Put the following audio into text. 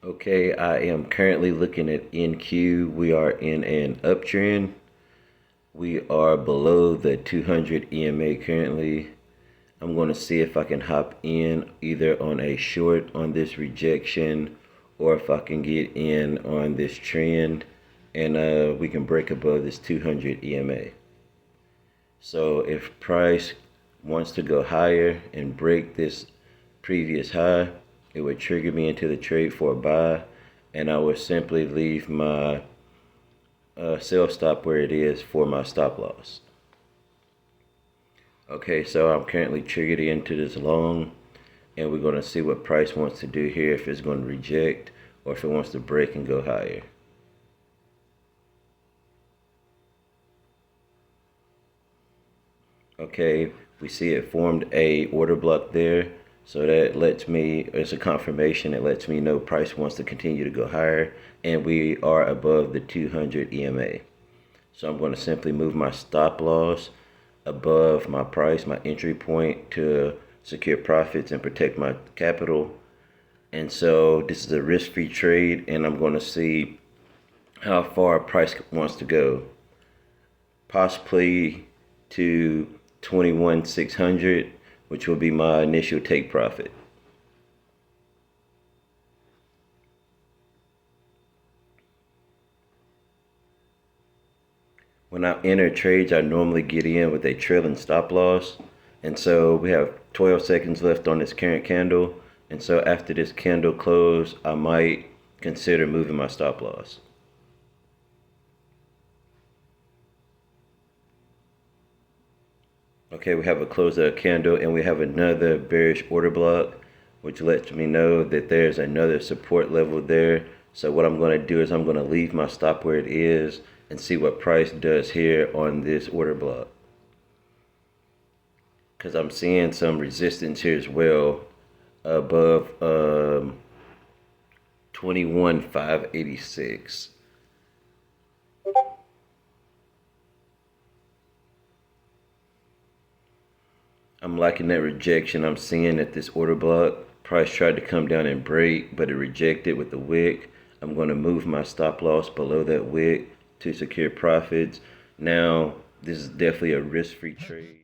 Okay, I am currently looking at NQ. We are in an uptrend. We are below the 200 EMA currently. I'm going to see if I can hop in either on a short on this rejection or if I can get in on this trend and we can break above this 200 EMA. So if price wants to go higher and break this previous high, it would trigger me into the trade for a buy, and I would simply leave my sell stop where it is for my stop loss. Okay, so I'm currently triggered into this long, and we're going to see what price wants to do here, if it's going to reject or if it wants to break and go higher. Okay, we see it formed a order block there. So that lets me, it's a confirmation. It lets me know price wants to continue to go higher, and we are above the 200 EMA. So I'm going to simply move my stop loss above my price, my entry point, to secure profits and protect my capital. And so this is a risk-free trade, and I'm going to see how far price wants to go. Possibly to 21,600, which will be my initial take profit. When I enter trades, I normally get in with a trailing stop loss. And so we have 12 seconds left on this current candle. And so after this candle close, I might consider moving my stop loss. Okay, we have a closeout candle and we have another bearish order block, which lets me know that there's another support level there. So what I'm going to do is I'm going to leave my stop where it is and see what price does here on this order block. Because I'm seeing some resistance here as well above 21,586. I'm liking that rejection. I'm seeing that this order block, price tried to come down and break, but it rejected with the wick. I'm going to move my stop loss below that wick to secure profits. Now, this is definitely a risk-free trade.